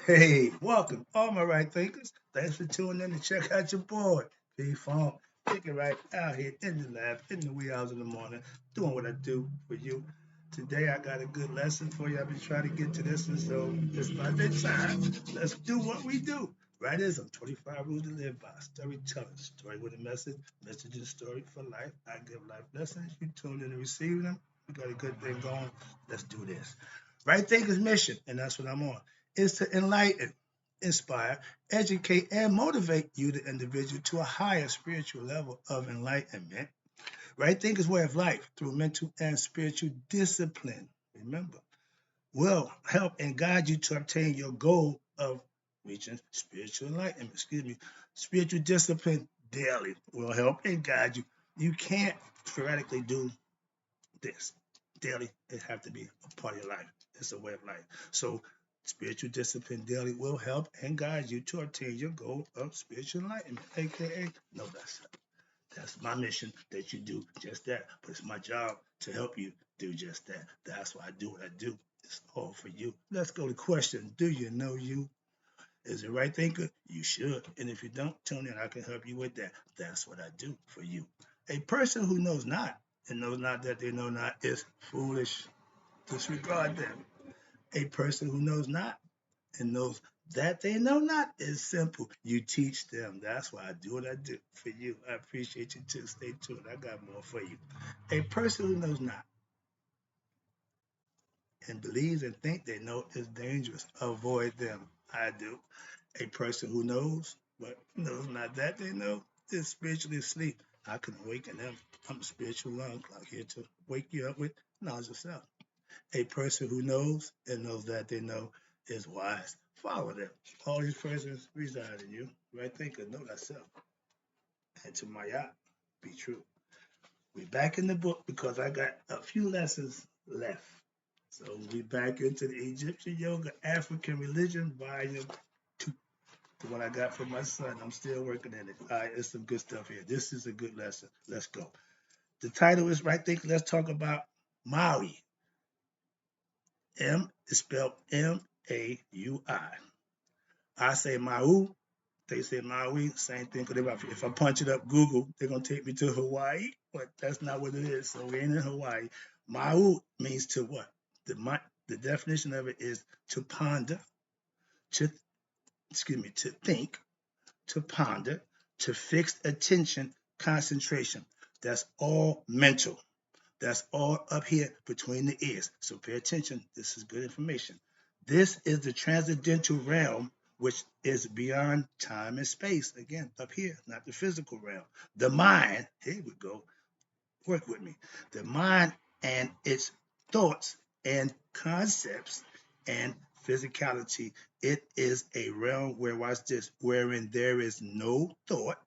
Hey, welcome, all my right thinkers. Thanks for tuning in to check out your boy, P-Funk. Kicking right out here in the lab in the wee hours of the morning, doing what I do for you. Today I got a good lesson for you. I've been trying to get to this one, so it's about that time. Let's do what we do. Rightism, 25 rules to live by. Storytelling, story with a message, message and story for life. I give life lessons. You tune in and receive them. We got a good thing going. Let's do this. Right thinkers mission, and that's what I'm on, is to enlighten, inspire, educate, and motivate you, the individual, to a higher spiritual level of enlightenment. Right thinkers' way of life through mental and spiritual discipline, remember, will help and guide you to obtain your goal of reaching spiritual enlightenment. Excuse me. Spiritual discipline daily will help and guide you. You can't sporadically do this daily. It have to be a part of your life. It's a way of life. So spiritual discipline daily will help and guide you to obtain your goal of spiritual enlightenment, aka know thyself. That's my mission, that you do just that. But it's my job to help you do just that. That's why I do what I do. It's all for you. Let's go to question. Do you know you? Is it right thinker? You should. And if you don't, tune in. I can help you with that. That's what I do for you. A person who knows not and knows not that they know not is foolish. Disregard them. A person who knows not and knows that they know not is simple. You teach them. That's why I do what I do for you. I appreciate you too. Stay tuned. I got more for you. A person who knows not and believes and think they know is dangerous. Avoid them. I do. A person who knows but knows not that they know is spiritually asleep. I can awaken them. I'm a spiritual alarm clock here to wake you up with knowledge of self. A person who knows and knows that they know is wise. Follow them. All these persons reside in you. Right thinker, know thyself. And to my yacht, be true. We back in the book because I got a few lessons left. So we back into the Egyptian yoga, African religion, volume 2. The one I got from my son. I'm still working in it. All right, it's some good stuff here. This is a good lesson. Let's go. The title is right there. Let's talk about Maui. M is spelled M-A-U-I. I say Maui. They say Maui. Same thing. Cause if I punch it up Google, they're gonna take me to Hawaii, but that's not what it is. So we ain't in Hawaii. Maui means to what? The definition of it is to ponder, to to think, to ponder, to fix attention, concentration. That's all mental. That's all up here between the ears. So pay attention. This is good information. This is the transcendental realm, which is beyond time and space. Again, up here, not the physical realm. The mind, here we go, work with me. The mind and its thoughts and concepts and physicality. It is a realm where, watch this, wherein there is no thought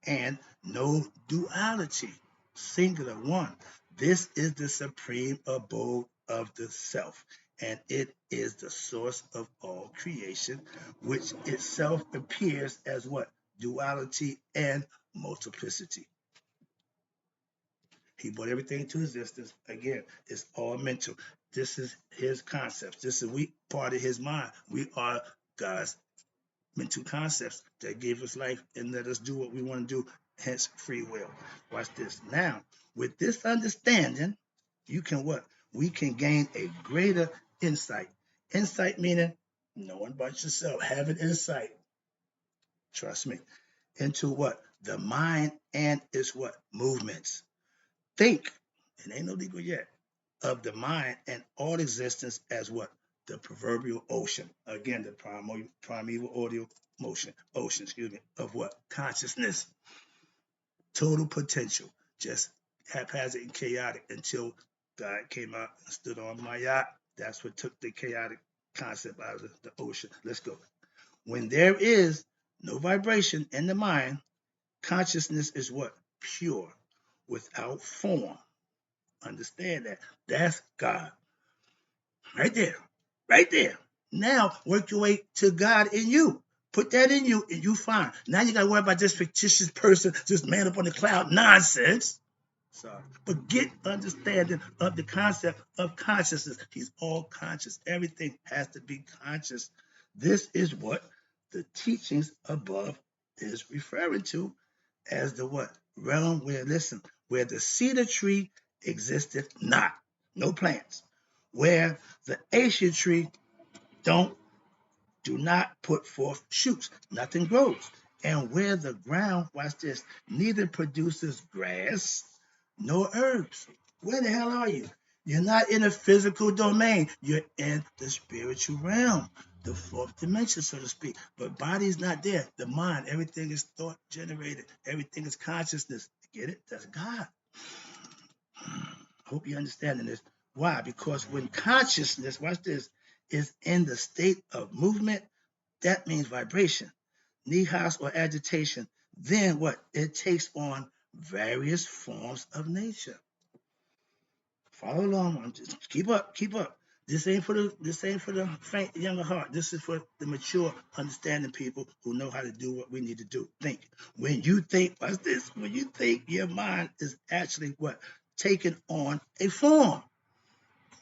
and no duality, singular one. This is the supreme abode of the self, and it is the source of all creation, which itself appears as what? Duality and multiplicity. He brought everything into existence. Again, it's all mental. This is his concepts. This is we part of his mind. We are God's mental concepts that gave us life and let us do what we want to do, hence free will. Watch this. Now, with this understanding, you can what? We can gain a greater insight. Insight meaning knowing about yourself, having insight, trust me, into what? The mind and its what? Movements. Think, it ain't no legal yet, of the mind and all existence as what? The proverbial ocean. Again, the primeval audio ocean, of what? Consciousness. Total potential. Just haphazard and chaotic until God came out and stood on my yacht. That's what took the chaotic concept out of the ocean. Let's go. When there is no vibration in the mind, consciousness is what? Pure, without form. Understand that. That's God. Right there. Right there. Now work your way to God in you. Put that in you and you fine. Now you gotta worry about this fictitious person, this man up on the cloud nonsense. Sorry. But get understanding of the concept of consciousness. He's all conscious. Everything has to be conscious. This is what the teachings above is referring to as the what? Realm where, listen, where the cedar tree existed not, no plants, where the acacia tree don't do not put forth shoots, nothing grows. And where the ground, watch this, neither produces grass nor herbs. Where the hell are you? You're not in the physical domain. You're in the spiritual realm, the fourth dimension, so to speak. But body's not there. The mind, everything is thought generated. Everything is consciousness. Get it? That's God. Hope you're understanding this. Why? Because when consciousness, watch this, is in the state of movement, that means vibration, nihas or agitation. Then what? It takes on various forms of nature. Follow along. Just keep up, keep up. This ain't for the faint younger heart. This is for the mature, understanding people who know how to do what we need to do. Think. When you think, what's this? When you think, your mind is actually what? Taking on a form.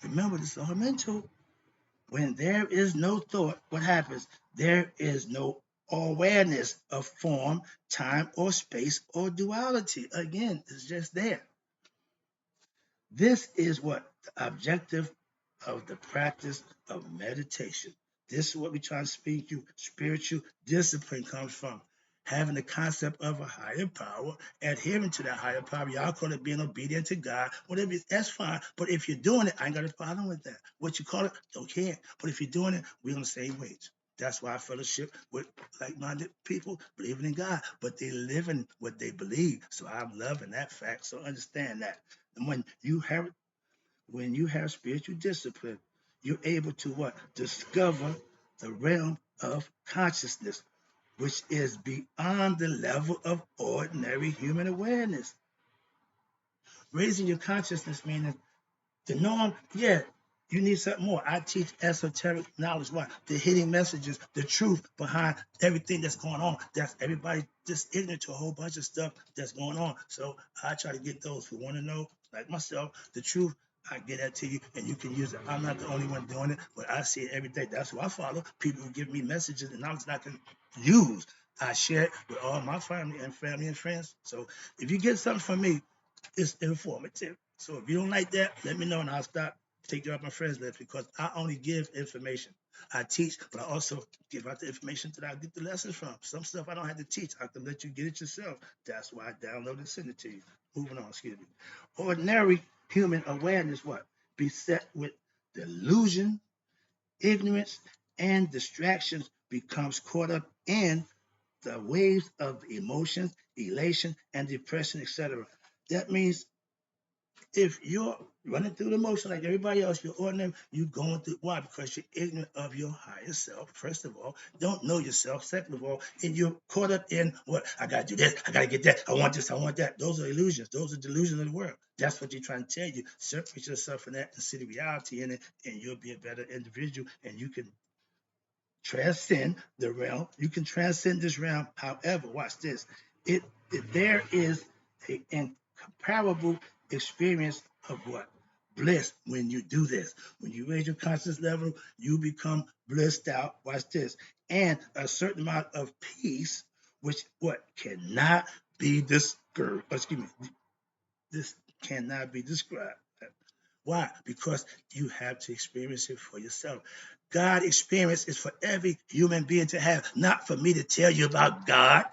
Remember, this is all mental. When there is no thought, what happens? There is no awareness of form, time, or space, or duality. Again, it's just there. This is what the objective of the practice of meditation. This is what we try to speak you. Spiritual discipline comes from having the concept of a higher power, adhering to that higher power. Y'all call it being obedient to God, whatever. That's fine. But if you're doing it, I ain't got a problem with that. What you call it, don't care. But if you're doing it, we're on the same wage. That's why I fellowship with like-minded people believing in God, but they live in what they believe. So I'm loving that fact. So understand that. And when you have spiritual discipline, you're able to what? Discover the realm of consciousness, which is beyond the level of ordinary human awareness. Raising your consciousness meaning the norm, yeah, you need something more. I teach esoteric knowledge. Why? The hidden messages, the truth behind everything that's going on. That's everybody just ignorant to a whole bunch of stuff that's going on. So I try to get those who want to know, like myself, the truth. I get that to you, and you can use it. I'm not the only one doing it, but I see it every day. That's who I follow. People who give me messages and knowledge that I can use. I share it with all my family and friends. So if you get something from me, it's informative. So if you don't like that, let me know and I'll stop, take you off my friends list because I only give information. I teach, but I also give out the information that I get the lessons from. Some stuff I don't have to teach. I can let you get it yourself. That's why I download and send it to you. Moving on, excuse me. Ordinary human awareness, what? Beset with delusion, ignorance, and distractions becomes caught up in the waves of emotions, elation, and depression, etc. That means if you're running through the motion like everybody else, you're ordinary, you're going through why? Because you're ignorant of your higher self, first of all, don't know yourself, second of all, and you're caught up in what I gotta do this, I gotta get that, I want this, I want that. Those are illusions, those are delusions of the world. That's what you're trying to tell you. Separate yourself from that and see the reality in it, and you'll be a better individual and you can transcend the realm. You can transcend this realm. However, watch this. There is an incomparable experience of what? Bliss when you do this. When you raise your conscious level, you become blissed out. Watch this. And a certain amount of peace, which what cannot be discouraged. Excuse me. This cannot be described. Why? Because you have to experience it for yourself. God experience is for every human being to have, not for me to tell you about God.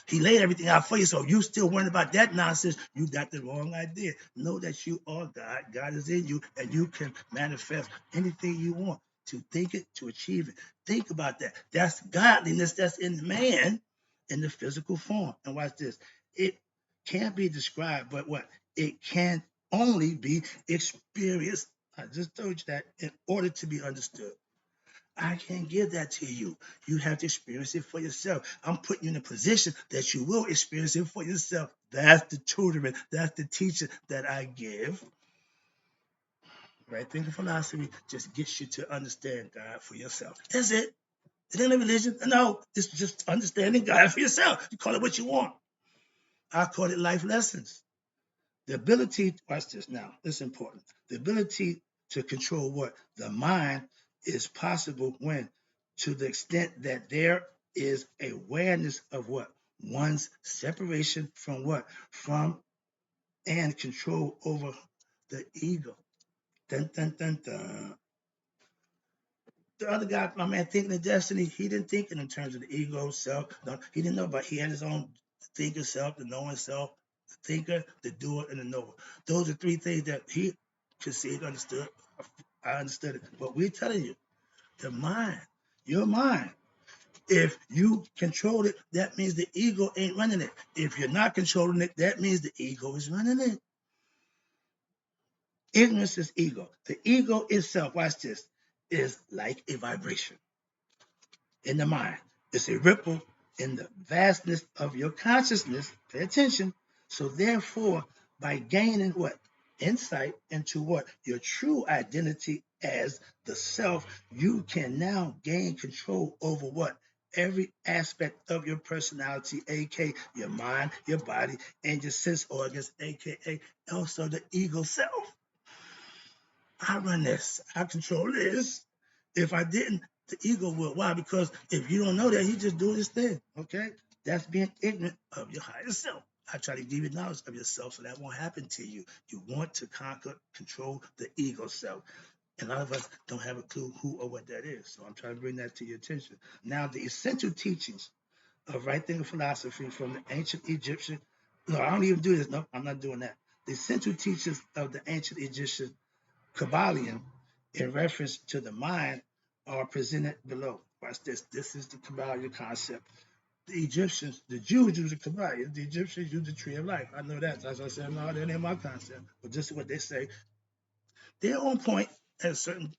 He laid everything out for you. So if you still worrying about that nonsense, you got the wrong idea. Know that you are God. God is in you, and you can manifest anything you want to think it, to achieve it. Think about that. That's godliness that's in man in the physical form. And watch this. It can't be described, but what? It can only be experienced. I just told you that in order to be understood. I can't give that to you. You have to experience it for yourself. I'm putting you in a position that you will experience it for yourself. That's the tutoring, that's the teaching that I give. Right thinking philosophy just gets you to understand God for yourself. That's it. It ain't a religion. No, it's just understanding God for yourself. You call it what you want. I call it life lessons. The ability, watch this now, it's important. The ability to control what? The mind is possible when to the extent that there is awareness of what? One's separation from what? From and control over the ego. Dun, dun, dun, dun. The other guy, my man, thinking of destiny, he didn't think in terms of the ego, self. No, he didn't know, but he had his own thinker self, the knowing self, the thinker, the doer, and the knower. Those are three things that he conceived, understood. I understood it. But we're telling you, the mind, your mind, if you control it, that means the ego ain't running it. If you're not controlling it, that means the ego is running it. Ignorance is ego. The ego itself, watch this, is like a vibration in the mind. It's a ripple in the vastness of your consciousness. Pay attention. So therefore, by gaining what? Insight into what? Your true identity as the self, you can now gain control over what? Every aspect of your personality, aka your mind, your body, and your sense organs, aka also the ego self. I run this. I control this. If I didn't, the ego would. Why? Because if you don't know that, he just doing his thing. Okay? That's being ignorant of your higher self. I try to give you knowledge of yourself so that won't happen to you. You want to conquer, control the ego self. And a lot of us don't have a clue who or what that is. So I'm trying to bring that to your attention. Now, the essential teachings of right thinking philosophy from the ancient Egyptian. No, I don't even do this. No, I'm not doing that. The essential teachings of the ancient Egyptian Kabbalion in reference to the mind are presented below. Watch this. This is the Kabbalion concept. The Egyptians, the Jews use the Kabbalion. The Egyptians use the tree of life. I know that. As I said, no, that ain't my concept. But this is what they say. They're on point at certain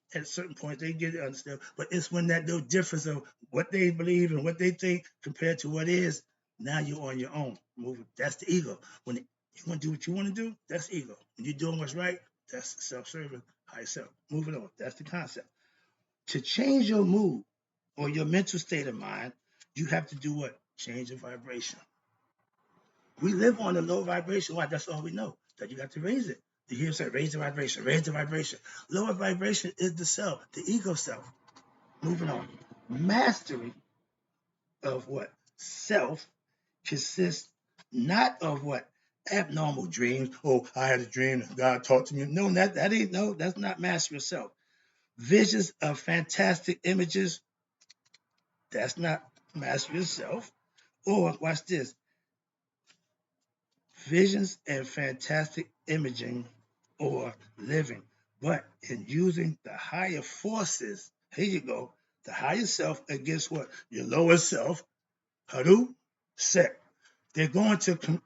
points. They get it understood. But it's when that little difference of what they believe and what they think compared to what is, now you're on your own. Moving. That's the ego. When you want to do what you want to do, that's ego. When you're doing what's right, that's self-serving, high self. Moving on. That's the concept. To change your mood or your mental state of mind, you have to do what? Change the vibration. We live on a low vibration. Why? That's all we know. That you got to raise it. You hear him say, raise the vibration, raise the vibration. Lower vibration is the self, the ego self. Moving on. Mastery of what? Self consists not of what? Abnormal dreams. Oh, I had a dream and God talked to me. No, that ain't, no, that's not mastery of self. Visions of fantastic images, that's not mastery of self. Or, watch this, visions and fantastic imaging or living, but in using the higher forces. Here you go. The higher self against what? Your lower self. Haru, set. They're going to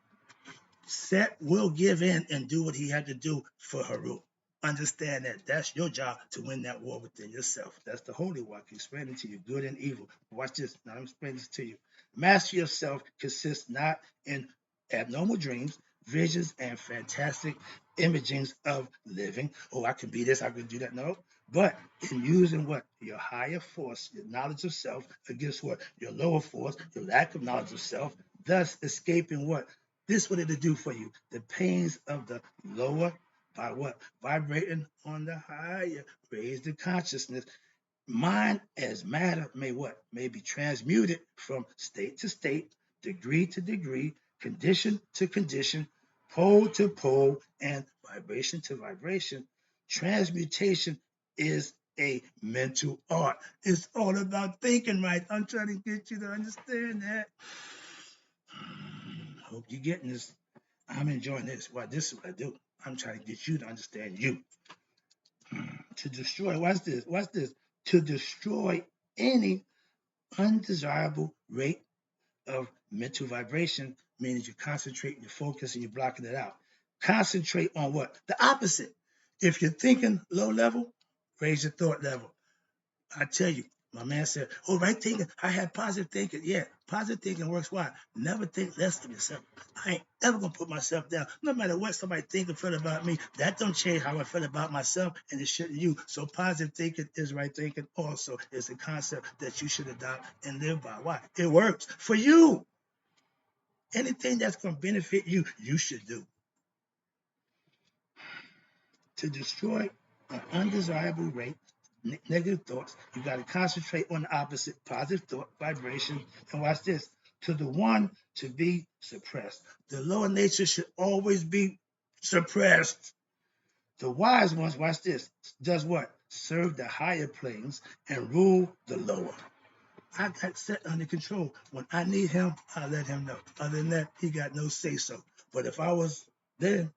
Set will give in and do what he had to do for Haru. Understand that that's your job to win that war within yourself. That's the Holy War. I can explain it to you, good and evil. Watch this. Now I'm explaining this to you. Mastery of self consists not in abnormal dreams, visions, and fantastic imagings of living. Oh, I can be this, I can do that. No. But in using what? Your higher force, your knowledge of self against what? Your lower force, your lack of knowledge of self, thus escaping what? This what it'll do for you. The pains of the lower by what? Vibrating on the higher. Raise the consciousness. Mind as matter may what? May be transmuted from state to state, degree to degree, condition to condition, pole to pole, and vibration to vibration. Transmutation is a mental art. It's all about thinking right. I'm trying to get you to understand that. Hope you're getting this. I'm enjoying this. Well, this is what I do. I'm trying to get you to understand you. To destroy, watch this, watch this. To destroy any undesirable rate of mental vibration, meaning you're concentrating your focus and you're blocking it out. Concentrate on what? The opposite. If you're thinking low level, raise your thought level. I tell you, my man said, oh, right thinking. I had positive thinking. Yeah, positive thinking works. Why? Never think less of yourself. I ain't ever gonna put myself down. No matter what somebody think or feel about me, that don't change how I feel about myself, and it shouldn't you. So positive thinking is right thinking also. It's a concept that you should adopt and live by. Why? It works for you. Anything that's gonna benefit you, you should do. To destroy an undesirable rate negative thoughts. You got to concentrate on the opposite, positive thought, vibration. And watch this. To the one to be suppressed. The lower nature should always be suppressed. The wise ones, watch this, does what? Serve the higher planes and rule the lower. I got set under control. When I need him, I let him know. Other than that, he got no say so. But if I was there,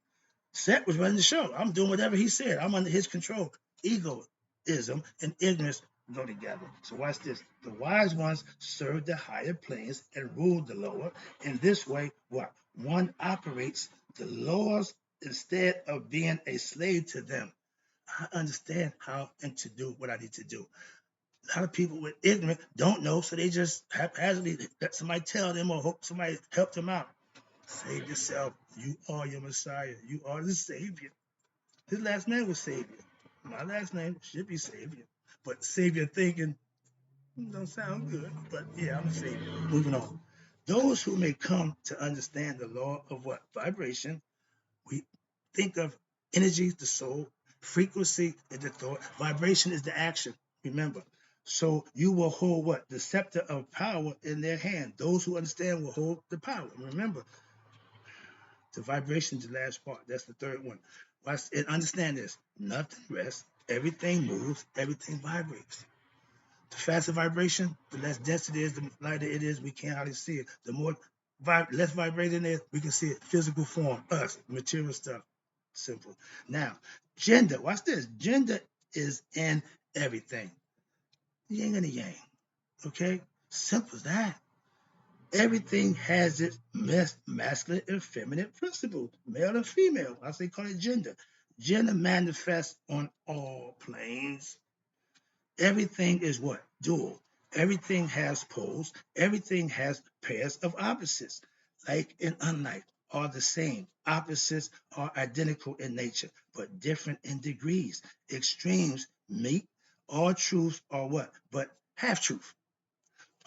Set was running the show. I'm doing whatever he said. I'm under his control. Egoism and ignorance go together. So watch this. The wise ones serve the higher planes and rule the lower. In this way, what? One operates the laws instead of being a slave to them. I understand how and to do what I need to do. A lot of people with ignorant don't know, so they just haphazardly let somebody tell them or hope somebody help them out. Save yourself. You are your Messiah. You are the Savior. His last name was Savior. My last name should be Savior. But Savior thinking don't sound good. But yeah, I'm a Savior. Moving on. Those who may come to understand the law of what? Vibration. We think of energy, the soul, frequency is the thought, vibration is the action. Remember. So you will hold what? The scepter of power in their hand. Those who understand will hold the power. Remember, the vibration is the last part. That's the third one. And understand this. Nothing rests. Everything moves. Everything vibrates. The faster vibration, the less dense it is, the lighter it is. We can't hardly see it. The more less vibrating it is, we can see it. Physical form, us, material stuff. Simple. Now, gender. Watch this. Gender is in everything. Yin and the yang. Okay? Simple as that. Everything has its masculine and feminine principles, male and female. I say call it gender. Gender manifests on all planes. Everything is what? Dual. Everything has poles. Everything has pairs of opposites. Like and unlike are the same. Opposites are identical in nature, but different in degrees. Extremes meet. All truths are what? But half truth.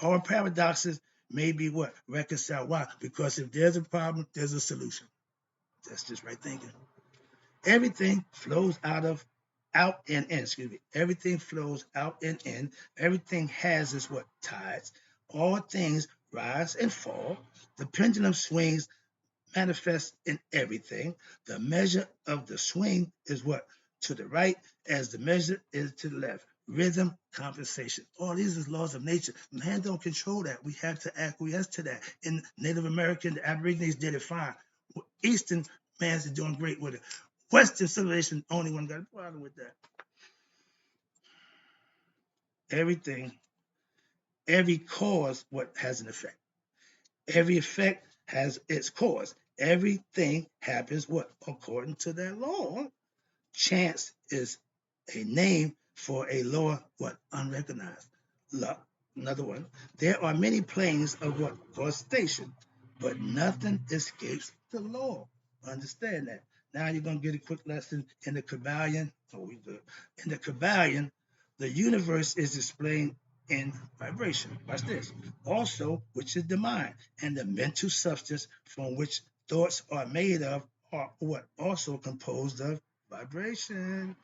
All paradoxes may be what? Reconciled. Why? Because if there's a problem, there's a solution. That's just right thinking. Everything flows out and in. Excuse me. Everything flows out and in. Everything has is what? Tides. All things rise and fall. The pendulum swings manifests in everything. The measure of the swing is what? To the right as the measure is to the left. Rhythm, compensation. All these is laws of nature. Man don't control that. We have to acquiesce to that. In Native American, the Aborigines did it fine. Eastern man's doing great with it. Western civilization, only one got a problem with that. Everything, every cause what has an effect. Every effect has its cause. Everything happens what? According to that law. Chance is a name for a lower what? Unrecognized. Luck. Another one. There are many planes of what? Causation, but nothing escapes the law. Understand that. Now you're going to get a quick lesson in the Kabbalion. Oh, we good. In the Kabbalion, the universe is explained in vibration. Watch this. Also, which is the mind and the mental substance from which thoughts are made of are what? Also composed of vibration.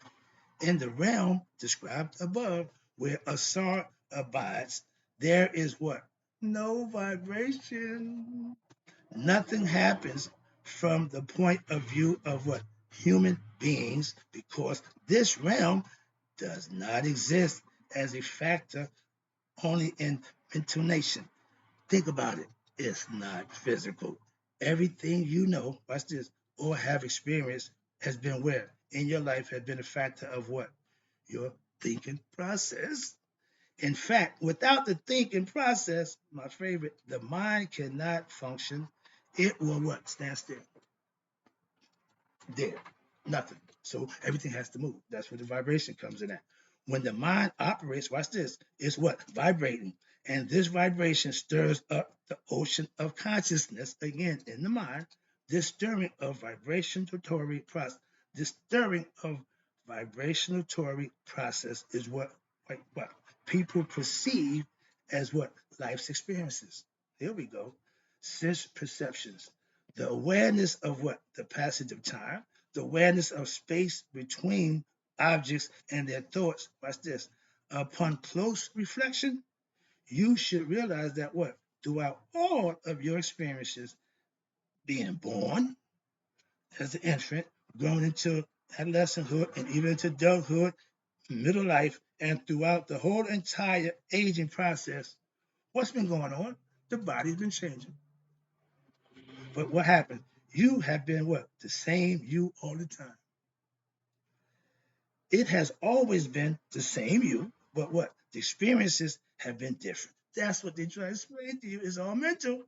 In the realm described above, where Asar abides, there is what? No vibration. Nothing happens from the point of view of what? Human beings, because this realm does not exist as a factor only in intonation. Think about it. It's not physical. Everything you know, watch this, or have experienced has been where? In your life has been a factor of what? Your thinking process. In fact, without the thinking process, my favorite, the mind cannot function. It will what? Stand still. Dead. Nothing. So everything has to move. That's where the vibration comes in at. When the mind operates, watch this, it's what? Vibrating. And this vibration stirs up the ocean of consciousness, again, in the mind. This stirring of vibrationatory process, this stirring of vibrationatory process is what people perceive as what? Life's experiences. Here we go. Sense perceptions. The awareness of what? The passage of time, the awareness of space between objects and their thoughts. Watch this. Upon close reflection, you should realize that what? Throughout all of your experiences, being born as an infant, growing into adolescenthood, and even into adulthood, middle life, and throughout the whole entire aging process, what's been going on? The body's been changing. But what happened? You have been what? The same you all the time. It has always been the same you, but what? The experiences have been different. That's what they try to explain to you. It's all mental.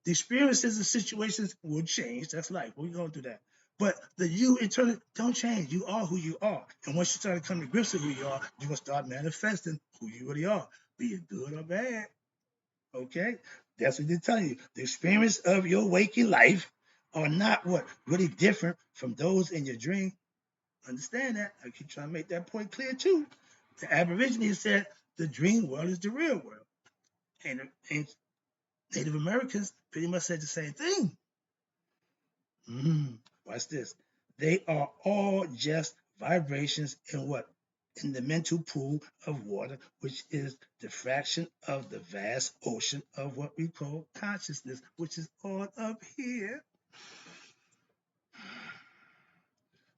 The experiences and situations will change. That's life. We're going through that. But the you internally don't change. You are who you are. And once you start to come to grips with who you are, you're going to start manifesting who you really are, be it good or bad. Okay? That's what they're telling you. The experience of your waking life are not what? Really different from those in your dream. Understand that. I keep trying to make that point clear too. The Aborigines said the dream world is the real world. And Native Americans pretty much said the same thing. Watch this. They are all just vibrations in what? In the mental pool of water, which is the fraction of the vast ocean of what we call consciousness, which is all up here.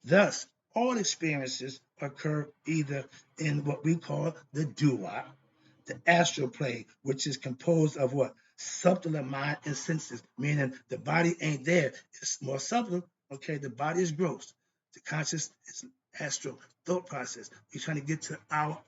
Thus, all experiences occur either in what we call the duat, the astral plane, which is composed of what? Subtler mind and senses, meaning the body ain't there. It's more subtle. Okay, the body is gross. The conscious is astral thought process. We're trying to get to our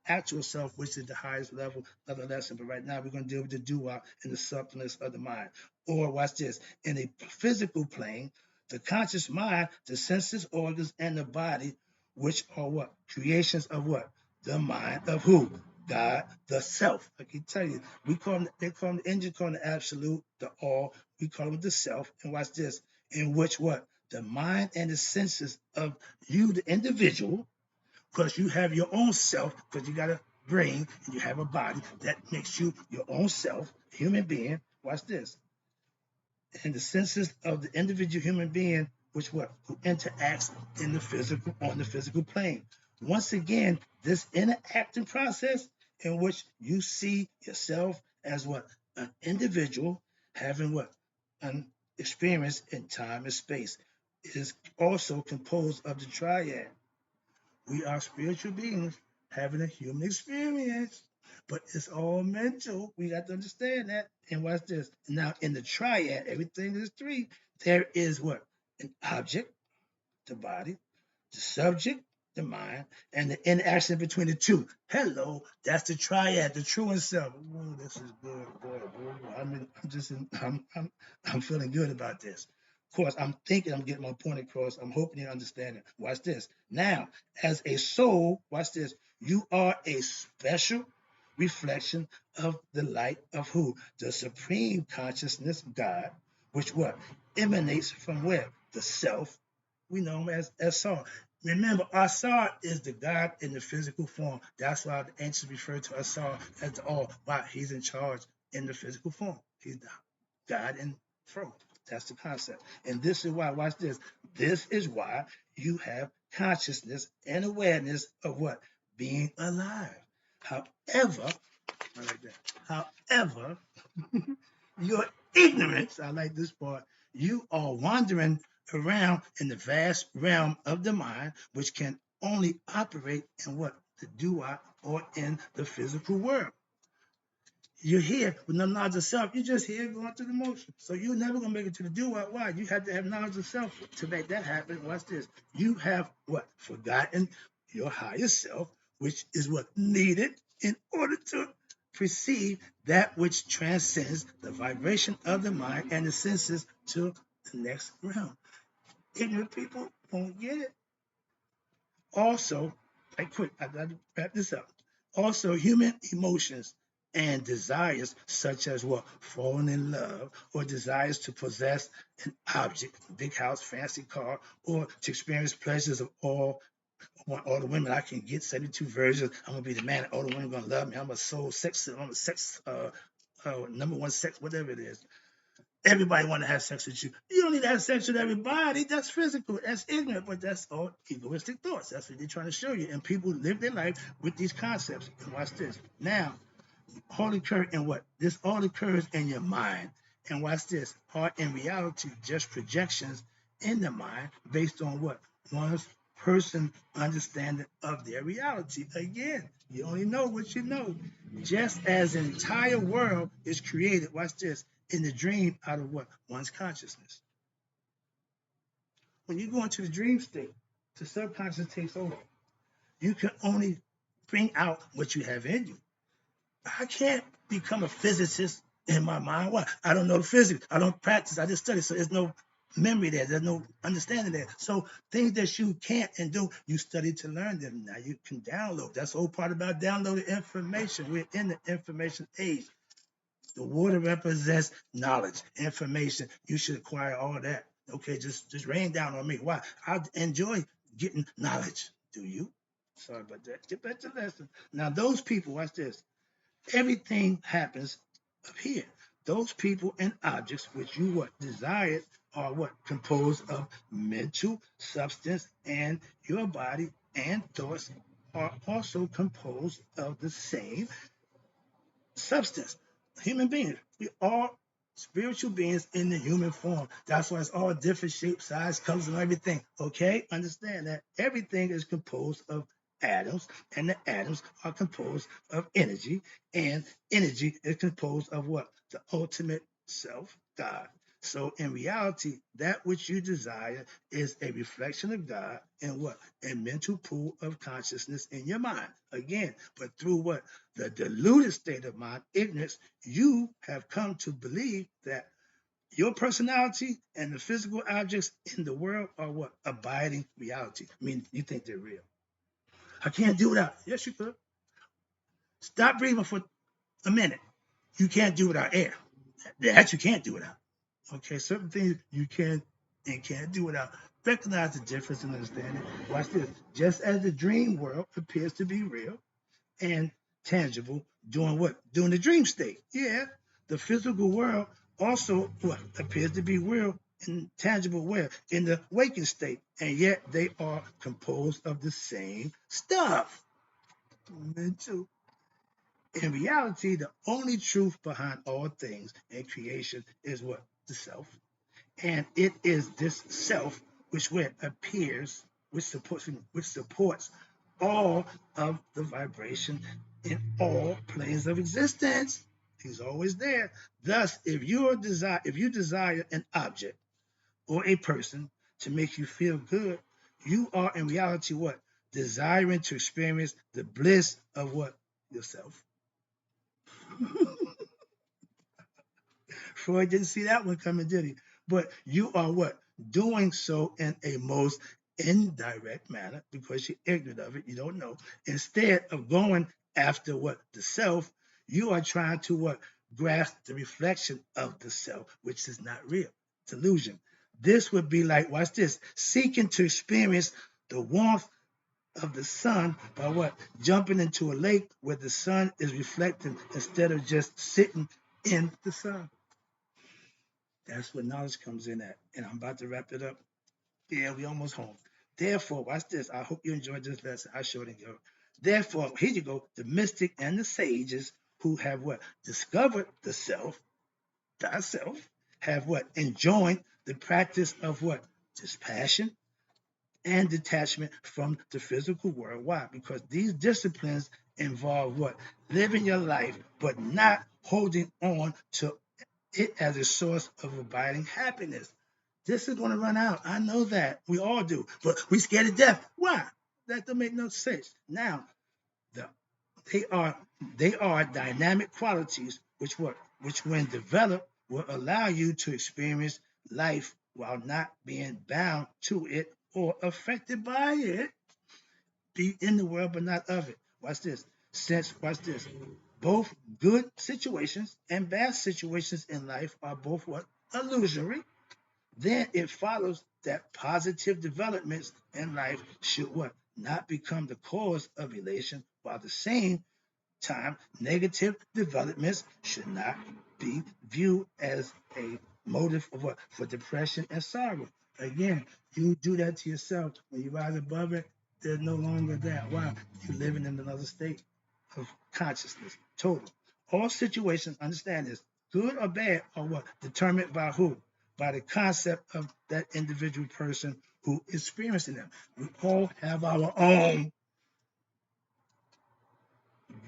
actual self, which is the highest level of the lesson. But right now, we're going to deal with the duat and the subtleness of the mind. Or watch this: in a physical plane, the conscious mind, the senses, organs, and the body, which are what? Creations of what? The mind of who? God, the self. I can tell you, they call them the engine, call them the absolute, the all. We call them the self. And watch this, in which what? The mind and the senses of you, the individual, because you have your own self, because you got a brain and you have a body that makes you your own self, human being. Watch this. And the senses of the individual human being, which what? Who interacts in the physical, on the physical plane. Once again, this interacting process in which you see yourself as what? An individual having what? An experience in time and space is also composed of the triad. We are spiritual beings having a human experience, but it's all mental. We got to understand that. And watch this. Now, in the triad, everything is three. There is what? An object, the body, the subject, the mind, and the interaction between the two. Hello, that's the triad, the true and self. Oh, this is good, boy. I'm feeling good about this. Of course, I'm thinking I'm getting my point across. I'm hoping you understand it. Watch this. Now, as a soul, watch this. You are a special reflection of the light of who? The supreme consciousness, God, which what? Emanates from where? The self. We know him as Saul. Remember, Asar is the God in the physical form. That's why the ancients refer to Asar as the all. Why? He's in charge in the physical form. He's the God in throne. That's the concept. And this is why, watch this. This is why you have consciousness and awareness of what? Being alive. However, I like that. However, your ignorance, I like this part, you are wandering around in the vast realm of the mind, which can only operate in what? The duat, or in the physical world. You're here with no knowledge of self. You're just here going through the motion. So you're never going to make it to the duat. Why? You have to have knowledge of self to make that happen. Watch this. You have what? Forgotten your higher self, which is what? Needed in order to perceive that which transcends the vibration of the mind and the senses to the next realm. Ignorant people won't get it. Also, right quick, I got to wrap this up. Also, human emotions and desires, such as what? Falling in love, or desires to possess an object, big house, fancy car, or to experience pleasures of all. I want all the women I can get, 72 versions. I'm gonna be the man. All the women gonna love me. I'm a soul sex. I'm a sex, number one sex, whatever it is. Everybody want to have sex with you. You don't need to have sex with everybody. That's physical. That's ignorant, but that's all egoistic thoughts. That's what they're trying to show you. And people live their life with these concepts. And watch this. Now, all occur in what? This all occurs in your mind. And watch this. Are in reality just projections in the mind based on what? One's person understanding of their reality. Again, you only know what you know. Just as the entire world is created, watch this, in the dream out of what? One's consciousness. When you go into the dream state, the subconscious takes over. You can only bring out what you have in you. I can't become a physicist in my mind. Why? I don't know the physics. I don't practice. I just study. So there's no memory there. There's no understanding there. So things that you can't and do, you study to learn them. Now you can download. That's the whole part about downloading information. We're in the information age. The water represents knowledge, information. You should acquire all that. Okay, just rain down on me. Why? I enjoy getting knowledge. Do you? Sorry about that. Get back to the lesson. Now those people, watch this. Everything happens up here. Those people and objects which you what desired are what composed of mental substance, and your body and thoughts are also composed of the same substance. Human beings, we are spiritual beings in the human form. That's why it's all different shapes, size, colors, and everything. Okay, understand that everything is composed of atoms, and the atoms are composed of energy, and energy is composed of what? The ultimate self, God. So in reality, that which you desire is a reflection of God in what? A mental pool of consciousness in your mind. Again, but through what? The deluded state of mind, ignorance, you have come to believe that your personality and the physical objects in the world are what? Abiding reality. I mean, you think they're real. I can't do without. Yes, you could. Stop breathing for a minute. You can't do without air. That you can't do without. Okay, certain things you can and can't do without. Recognize the difference and understand it. Watch this. Just as the dream world appears to be real and tangible during what? During the dream state. Yeah, the physical world also what appears to be real and tangible where? In the waking state. And yet they are composed of the same stuff. Mental. In reality, the only truth behind all things in creation is what? The self. And it is this self which where appears, which supports all of the vibration in all planes of existence. He's always there. Thus, if you desire an object or a person to make you feel good, you are in reality what? Desiring to experience the bliss of what? Yourself. Freud didn't see that one coming, did he? But you are what? Doing so in a most indirect manner because you're ignorant of it, you don't know. Instead of going after what? The self, you are trying to what? Grasp the reflection of the self, which is not real. It's illusion. This would be like, watch this, seeking to experience the warmth of the sun by what? Jumping into a lake where the sun is reflecting instead of just sitting in the sun. That's where knowledge comes in at. And I'm about to wrap it up. Yeah, we almost home. Therefore, watch this. I hope you enjoyed this lesson. I showed it you. Therefore, here you go. The mystic and the sages who have what? Discovered the self, thyself, have what? Enjoined the practice of what? Dispassion and detachment from the physical world. Why? Because these disciplines involve what? Living your life, but not holding on to it as a source of abiding happiness. This is going to run out. I know that. We all do. But we scared to death. Why? That don't make no sense. Now, the, they are they are dynamic qualities which when developed will allow you to experience life while not being bound to it or affected by it. Be in the world but not of it. Watch this. Watch this. Both good situations and bad situations in life are both what? Illusory. Then it follows that positive developments in life should what? Not become the cause of elation, while at the same time negative developments should not be viewed as a motive of what? For depression and sorrow. Again, you do that to yourself. When you rise above it, there's no longer that. Why? You're living in another state of consciousness. Total. All situations, understand this, good or bad, are what? Determined by who? By the concept of that individual person who is experiencing them. We all have our own.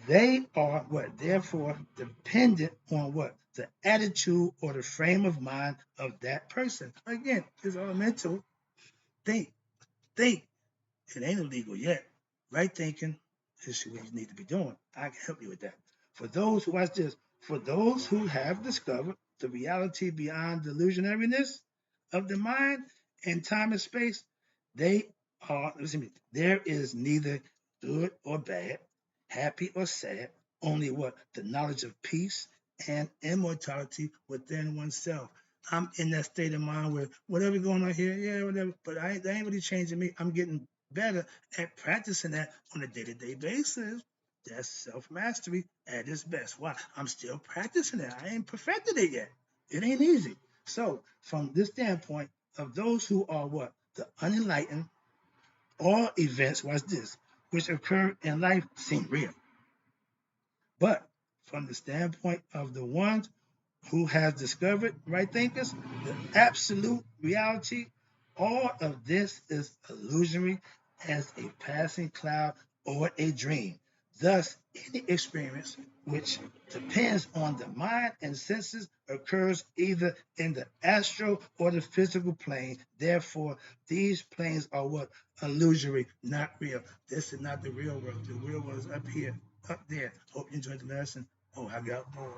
They are what? Therefore, dependent on what? The attitude or the frame of mind of that person. Again, it's all mental. Think, think. It ain't illegal yet. Right thinking is what you need to be doing. I can help you with that. For those who watch this, for those who have discovered the reality beyond delusionariness of the mind and time and space, they are, listen to me, there is neither good or bad, happy or sad, only what? The knowledge of peace and immortality within oneself. I'm in that state of mind where whatever going on here, yeah, whatever, but that ain't really changing me. I'm getting better at practicing that on a day-to-day basis. That's self-mastery at its best. Why? I'm still practicing it. I ain't perfected it yet. It ain't easy. So from this standpoint of those who are what? The unenlightened, all events, watch this, which occur in life seem real. But from the standpoint of the ones who has discovered right thinkers, the absolute reality, all of this is illusory as a passing cloud or a dream. Thus, any experience which depends on the mind and senses occurs either in the astral or the physical plane. Therefore, these planes are what? Illusory, not real. This is not the real world. The real world is up here, up there. Hope you enjoyed the lesson. Oh, I got more.